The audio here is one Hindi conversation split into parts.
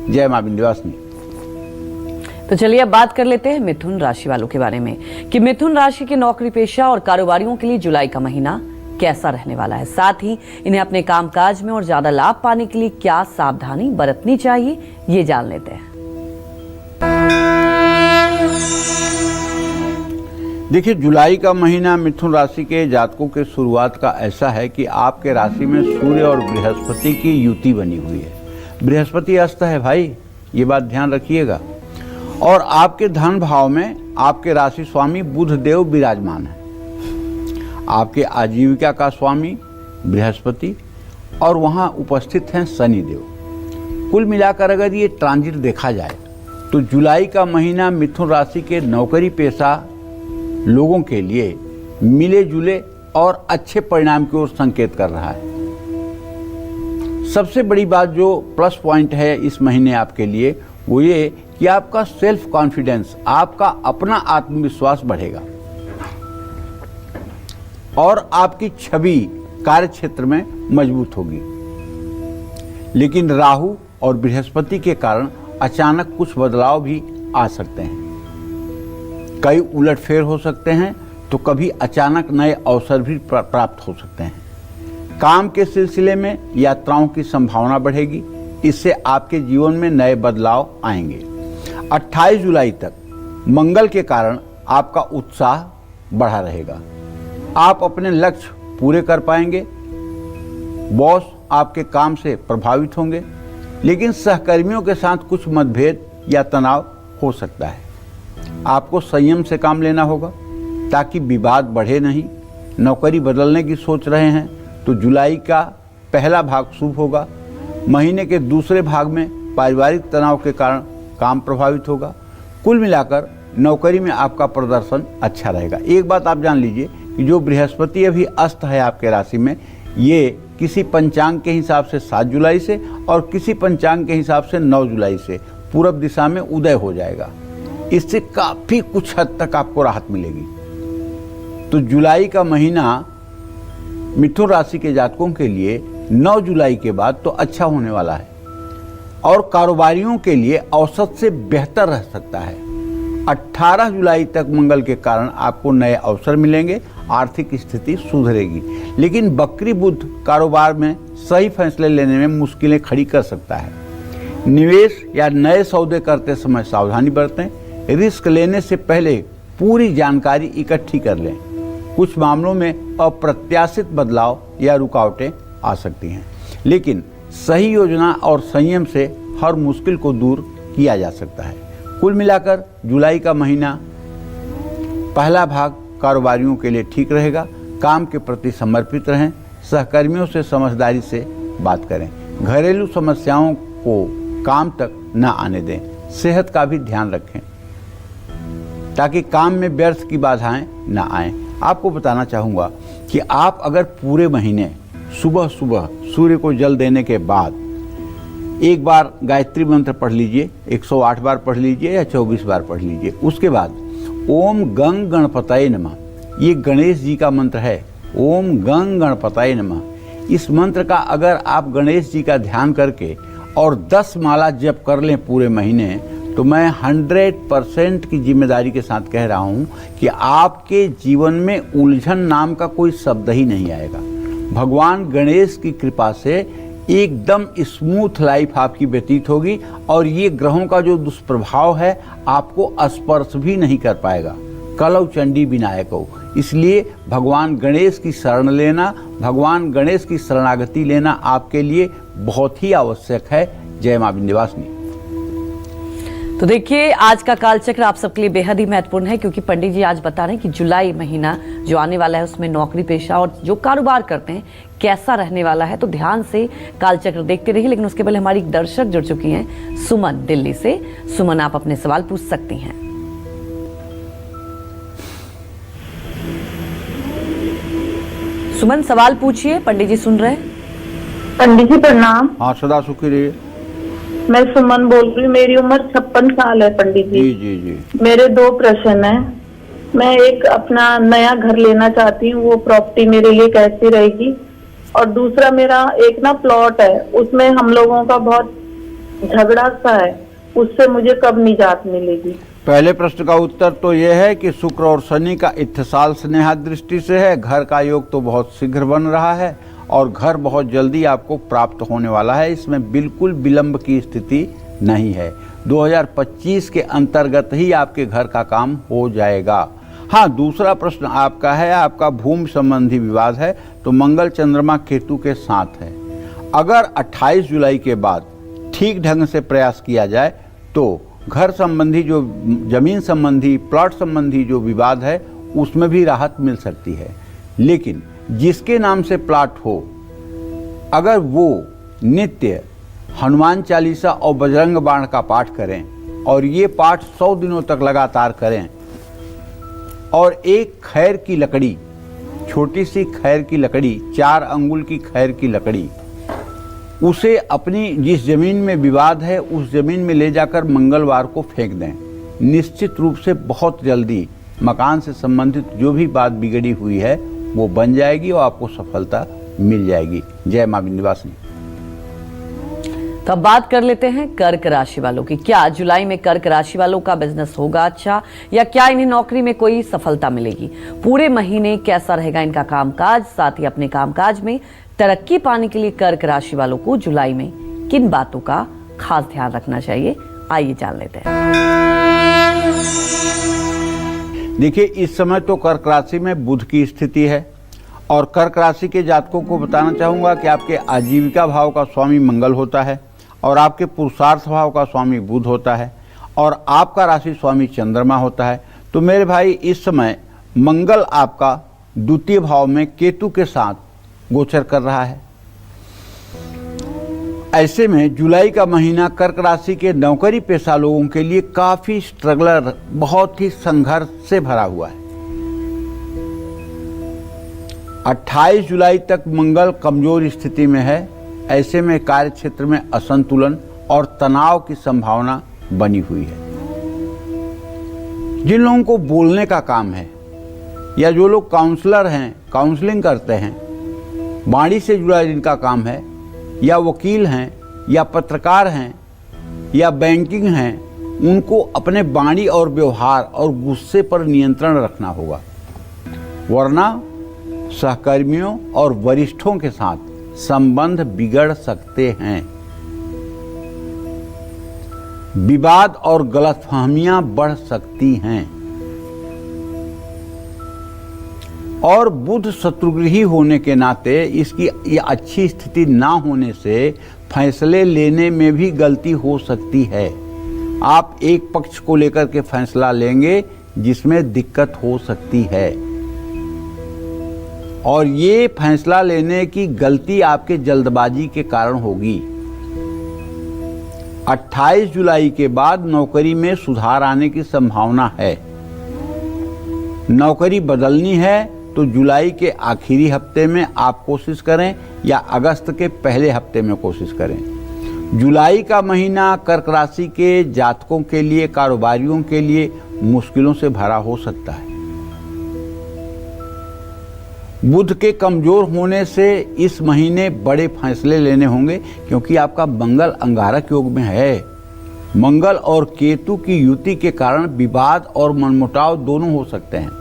जय मां विंध्यवासिनी। तो चलिए अब बात कर लेते हैं मिथुन राशि वालों के बारे में कि मिथुन राशि के नौकरी पेशा और कारोबारियों के लिए जुलाई का महीना कैसा रहने वाला है, साथ ही इन्हें अपने कामकाज में और ज्यादा लाभ पाने के लिए क्या सावधानी बरतनी चाहिए, ये जान लेते हैं। देखिए, जुलाई का महीना मिथुन राशि के जातकों के शुरुआत का ऐसा है कि आपके राशि में सूर्य और बृहस्पति की युति बनी हुई है। बृहस्पति अस्त है भाई, ये बात ध्यान रखिएगा। और आपके धन भाव में आपके राशि स्वामी बुध देव विराजमान है। आपके आजीविका का स्वामी बृहस्पति और वहाँ उपस्थित हैं शनि देव। कुल मिलाकर अगर ये ट्रांजिट देखा जाए तो जुलाई का महीना मिथुन राशि के नौकरी पेशा लोगों के लिए मिले जुले और अच्छे परिणाम की ओर संकेत कर रहा है। सबसे बड़ी बात जो प्लस पॉइंट है इस महीने आपके लिए वो ये कि आपका सेल्फ कॉन्फिडेंस, आपका अपना आत्मविश्वास बढ़ेगा और आपकी छवि कार्य क्षेत्र में मजबूत होगी। लेकिन राहु और बृहस्पति के कारण अचानक कुछ बदलाव भी आ सकते हैं। कई उलटफेर हो सकते हैं तो कभी अचानक नए अवसर भी प्राप्त हो सकते हैं। काम के सिलसिले में यात्राओं की संभावना बढ़ेगी, इससे आपके जीवन में नए बदलाव आएंगे। 28 जुलाई तक मंगल के कारण आपका उत्साह बढ़ा रहेगा। आप अपने लक्ष्य पूरे कर पाएंगे। बॉस आपके काम से प्रभावित होंगे, लेकिन सहकर्मियों के साथ कुछ मतभेद या तनाव हो सकता है। आपको संयम से काम लेना होगा ताकि विवाद बढ़े नहीं। नौकरी बदलने की सोच रहे हैं तो जुलाई का पहला भाग शुभ होगा। महीने के दूसरे भाग में पारिवारिक तनाव के कारण काम प्रभावित होगा। कुल मिलाकर नौकरी में आपका प्रदर्शन अच्छा रहेगा। एक बात आप जान लीजिए कि जो बृहस्पति अभी अस्त है आपके राशि में, ये किसी पंचांग के हिसाब से 7 जुलाई से और किसी पंचांग के हिसाब से 9 जुलाई से पूरब दिशा में उदय हो जाएगा। इससे काफ़ी कुछ हद तक आपको राहत मिलेगी। तो जुलाई का महीना मिथुन राशि के जातकों के लिए 9 जुलाई के बाद तो अच्छा होने वाला है और कारोबारियों के लिए औसत से बेहतर रह सकता है। 18 जुलाई तक मंगल के कारण आपको नए अवसर मिलेंगे, आर्थिक स्थिति सुधरेगी। लेकिन बकरी बुध कारोबार में सही फैसले लेने में मुश्किलें खड़ी कर सकता है। निवेश या नए सौदे करते समय सावधानी बरतें। रिस्क लेने से पहले पूरी जानकारी इकट्ठी कर लें। कुछ मामलों में अप्रत्याशित बदलाव या रुकावटें आ सकती हैं, लेकिन सही योजना और संयम से हर मुश्किल को दूर किया जा सकता है। कुल मिलाकर जुलाई का महीना पहला भाग कारोबारियों के लिए ठीक रहेगा। काम के प्रति समर्पित रहें, सहकर्मियों से समझदारी से बात करें, घरेलू समस्याओं को काम तक न आने दें, सेहत का भी ध्यान रखें ताकि काम में व्यर्थ की बाधाएं न आएं। आपको बताना चाहूँगा कि आप अगर पूरे महीने सुबह सुबह सूर्य को जल देने के बाद एक बार गायत्री मंत्र पढ़ लीजिए, 108 बार पढ़ लीजिए या 24 बार पढ़ लीजिए। उसके बाद ओम गंग गणपतये नमः, ये गणेश जी का मंत्र है। ओम गंग गणपतये नमः। इस मंत्र का अगर आप गणेश जी का ध्यान करके और 10 माला जप कर लें पूरे महीने, तो मैं 100% की जिम्मेदारी के साथ कह रहा हूँ कि आपके जीवन में उलझन नाम का कोई शब्द ही नहीं आएगा। भगवान गणेश की कृपा से एकदम स्मूथ लाइफ आपकी व्यतीत होगी और ये ग्रहों का जो दुष्प्रभाव है आपको स्पर्श भी नहीं कर पाएगा। कलौ चंडी विनायक हो। इसलिए भगवान गणेश की शरण लेना, भगवान गणेश की शरणागति लेना आपके लिए बहुत ही आवश्यक है। जय मां विंध्यवासिनी। तो देखिए, आज का कालचक्र आप सबके लिए बेहद ही महत्वपूर्ण है, क्योंकि पंडित जी आज बता रहे हैं कि जुलाई महीना जो आने वाला है उसमें नौकरी पेशा और जो कारोबार करते हैं कैसा रहने वाला है। तो ध्यान से कालचक्र देखते रहिए। लेकिन उसके पहले हमारी दर्शक जुड़ चुकी हैं सुमन दिल्ली से। सुमन, आप अपने सवाल पूछ सकती हैं। सुमन, सवाल पूछिए, पंडित जी सुन रहे हैं। पंडित जी प्रणाम। हाँ, सदा सुखी रहिए। मैं सुमन बोल रही हूँ। मेरी उम्र 56 साल है पंडित जी। जी जी जी। मेरे 2 प्रश्न हैं। मैं एक अपना नया घर लेना चाहती हूँ, वो प्रॉपर्टी मेरे लिए कैसी रहेगी? और दूसरा, मेरा एक ना प्लॉट है, उसमें हम लोगों का बहुत झगड़ा सा है, उससे मुझे कब निजात मिलेगी? पहले प्रश्न का उत्तर तो यह है कि शुक्र और शनि का इत्तिसाल स्नेहा दृष्टि से है। घर का योग तो बहुत शीघ्र बन रहा है और घर बहुत जल्दी आपको प्राप्त होने वाला है। इसमें बिल्कुल विलंब की स्थिति नहीं है। 2025 के अंतर्गत ही आपके घर का काम हो जाएगा। हाँ, दूसरा प्रश्न आपका है, आपका भूमि संबंधी विवाद है, तो मंगल चंद्रमा केतु के साथ है। अगर 28 जुलाई के बाद ठीक ढंग से प्रयास किया जाए तो घर संबंधी जो जमीन संबंधी प्लॉट संबंधी जो विवाद है उसमें भी राहत मिल सकती है। लेकिन जिसके नाम से प्लॉट हो, अगर वो नित्य हनुमान चालीसा और बजरंग बाण का पाठ करें और ये पाठ 100 दिनों तक लगातार करें और एक खैर की लकड़ी, छोटी सी खैर की लकड़ी, 4 अंगुल की खैर की लकड़ी, उसे अपनी जिस जमीन में विवाद है उस जमीन में ले जाकर मंगलवार को फेंक दें। निश्चित रूप से बहुत जल्दी मकान से संबंधित जो भी बात बिगड़ी हुई है वो बन जाएगी और आपको सफलता मिल जाएगी। जय मां विंध्यवासिनी। तो अब बात कर लेते हैं कर्क राशि वालों की। क्या जुलाई में कर्क राशि वालों का बिजनेस होगा अच्छा, या क्या इन्हें नौकरी में कोई सफलता मिलेगी? पूरे महीने कैसा रहेगा इनका कामकाज? साथ ही अपने कामकाज में तरक्की पाने के लिए कर्क राशि वालों को जुलाई में किन बातों का खास ध्यान रखना चाहिए, आइए जान लेते हैं। देखिए, इस समय तो कर्क राशि में बुध की स्थिति है और कर्क राशि के जातकों को बताना चाहूंगा कि आपके आजीविका भाव का स्वामी मंगल होता है और आपके पुरुषार्थ भाव का स्वामी बुध होता है और आपका राशि स्वामी चंद्रमा होता है। तो मेरे भाई, इस समय मंगल आपका द्वितीय भाव में केतु के साथ गोचर कर रहा है। ऐसे में जुलाई का महीना कर्क राशि के नौकरी पेशा लोगों के लिए काफी स्ट्रगलर, बहुत ही संघर्ष से भरा हुआ है। 28 जुलाई तक मंगल कमजोर स्थिति में है। ऐसे में कार्य क्षेत्र में असंतुलन और तनाव की संभावना बनी हुई है। जिन लोगों को बोलने का काम है या जो लोग काउंसलर हैं, काउंसलिंग करते हैं, वाणी से जुड़ा जिनका काम है, या वकील हैं या पत्रकार हैं या बैंकिंग हैं, उनको अपने वाणी और व्यवहार और गुस्से पर नियंत्रण रखना होगा, वरना सहकर्मियों और वरिष्ठों के साथ संबंध बिगड़ सकते हैं। विवाद और गलतफहमियां बढ़ सकती हैं और बुध शत्रुगृही होने के नाते इसकी ये अच्छी स्थिति ना होने से फैसले लेने में भी गलती हो सकती है। आप एक पक्ष को लेकर के फैसला लेंगे जिसमें दिक्कत हो सकती है और ये फैसला लेने की गलती आपके जल्दबाजी के कारण होगी। 28 जुलाई के बाद नौकरी में सुधार आने की संभावना है। नौकरी बदलनी है तो जुलाई के आखिरी हफ्ते में आप कोशिश करें या अगस्त के पहले हफ्ते में कोशिश करें। जुलाई का महीना कर्क राशि के जातकों के लिए, कारोबारियों के लिए मुश्किलों से भरा हो सकता है। बुध के कमजोर होने से इस महीने बड़े फैसले लेने होंगे क्योंकि आपका मंगल अंगारक योग में है। मंगल और केतु की युति के कारण विवाद और मनमुटाव दोनों हो सकते हैं।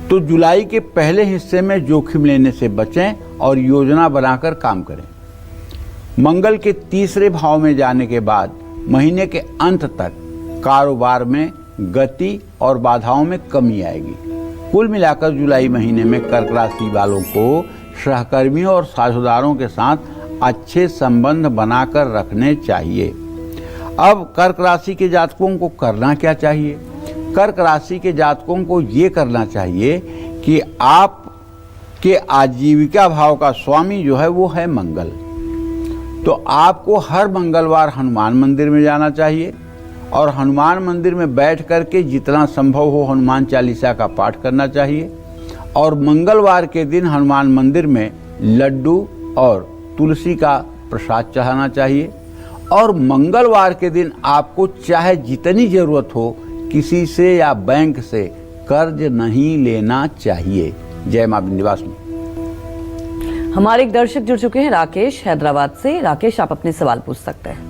तो जुलाई के पहले हिस्से में जोखिम लेने से बचें और योजना बनाकर काम करें। मंगल के तीसरे भाव में जाने के बाद महीने के अंत तक कारोबार में गति और बाधाओं में कमी आएगी। कुल मिलाकर जुलाई महीने में कर्क राशि वालों को सहकर्मियों और साझेदारों के साथ अच्छे संबंध बनाकर रखने चाहिए। अब कर्क राशि के जातकों को करना क्या चाहिए? कर्क राशि के जातकों को ये करना चाहिए कि आपके आजीविका भाव का स्वामी जो है वो है मंगल। तो आपको हर मंगलवार हनुमान मंदिर में जाना चाहिए और हनुमान मंदिर में बैठ करके जितना संभव हो हनुमान चालीसा का पाठ करना चाहिए और मंगलवार के दिन हनुमान मंदिर में लड्डू और तुलसी का प्रसाद चढ़ाना चाहिए और मंगलवार के दिन आपको चाहे जितनी ज़रूरत हो किसी से या बैंक से कर्ज नहीं लेना चाहिए। जय मां विंध्यवासिनी। हमारे एक दर्शक जुड़ चुके हैं, राकेश हैदराबाद से। राकेश, आप अपने सवाल पूछ सकते हैं।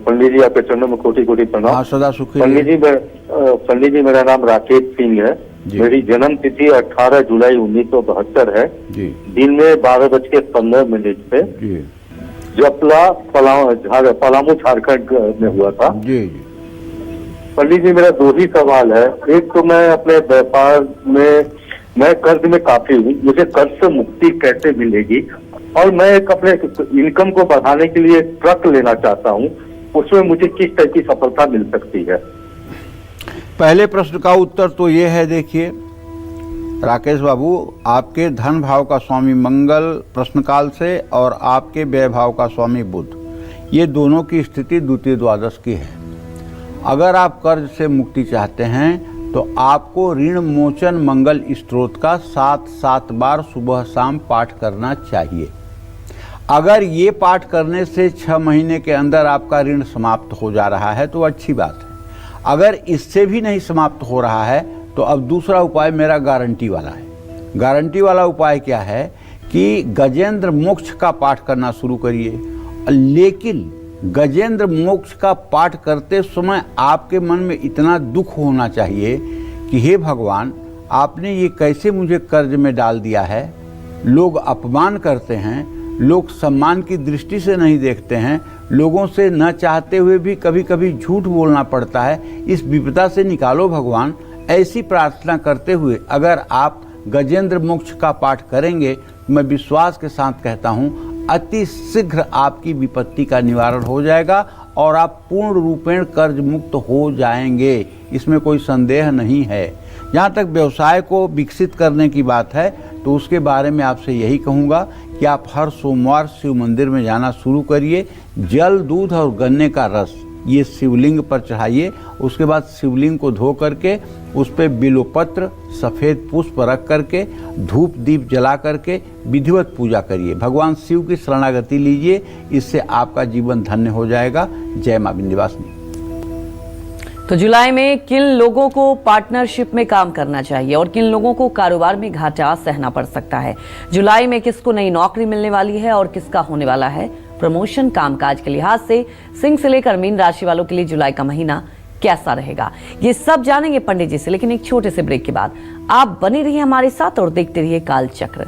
पंडित जी, आपके चरणों में कोटि कोटि प्रणाम। हाँ, सदा सुखी पंडित जी, मेरा नाम राकेश सिंह है। मेरी जन्म तिथि 18 जुलाई 1972 है जी। दिन में 12:15 पे जी जपला पलामू झारखंड में हुआ था। जी जी। पंडित जी, मेरा दो ही सवाल है। एक तो मैं अपने व्यापार में मैं कर्ज में काफी हूँ, मुझे कर्ज से मुक्ति कैसे मिलेगी? और मैं एक अपने इनकम को बढ़ाने के लिए ट्रक लेना चाहता हूँ, उसमें मुझे किस तरह की सफलता मिल सकती है? पहले प्रश्न का उत्तर तो ये है, देखिए राकेश बाबू, आपके धन भाव का स्वामी मंगल प्रश्नकाल से और आपके व्यय भाव का स्वामी बुध, ये दोनों की स्थिति द्वितीय द्वादश की है। अगर आप कर्ज से मुक्ति चाहते हैं तो आपको ऋण मोचन मंगल स्तोत्र का 7 बार सुबह शाम पाठ करना चाहिए। अगर ये पाठ करने से 6 महीने के अंदर आपका ऋण समाप्त हो जा रहा है तो अच्छी बात है। अगर इससे भी नहीं समाप्त हो रहा है तो अब दूसरा उपाय मेरा गारंटी वाला है। गारंटी वाला उपाय क्या है कि गजेंद्र मोक्ष का पाठ करना शुरू करिए। लेकिन गजेंद्र मोक्ष का पाठ करते समय आपके मन में इतना दुख होना चाहिए कि हे भगवान, आपने ये कैसे मुझे कर्ज में डाल दिया है। लोग अपमान करते हैं, लोग सम्मान की दृष्टि से नहीं देखते हैं, लोगों से न चाहते हुए भी कभी कभी झूठ बोलना पड़ता है। इस विपदा से निकालो भगवान। ऐसी प्रार्थना करते हुए अगर आप गजेंद्र मोक्ष का पाठ करेंगे, मैं विश्वास के साथ कहता हूँ अति शीघ्र आपकी विपत्ति का निवारण हो जाएगा और आप पूर्ण रूपेण कर्ज मुक्त हो जाएंगे। इसमें कोई संदेह नहीं है। जहाँ तक व्यवसाय को विकसित करने की बात है तो उसके बारे में आपसे यही कहूँगा कि आप हर सोमवार शिव मंदिर में जाना शुरू करिए। जल, दूध और गन्ने का रस ये शिवलिंग पर चढ़ाइए। उसके बाद शिवलिंग को धो करके उस पर बिल्वपत्र, सफ़ेद पुष्प रख करके धूप दीप जला करके विधिवत पूजा करिए। भगवान शिव की शरणागति लीजिए, इससे आपका जीवन धन्य हो जाएगा। जय मां विंध्यवासिनी। तो जुलाई में किन लोगों को पार्टनरशिप में काम करना चाहिए और किन लोगों को कारोबार में घाटा सहना पड़ सकता है? जुलाई में किसको नई नौकरी मिलने वाली है और किसका होने वाला है प्रमोशन? कामकाज के लिहाज से सिंह से लेकर मीन राशि वालों के लिए जुलाई का महीना कैसा रहेगा, ये सब जानेंगे पंडित जी से, लेकिन एक छोटे से ब्रेक के बाद। आप बने रहिए हमारे साथ और देखते रहिए काल चक्र।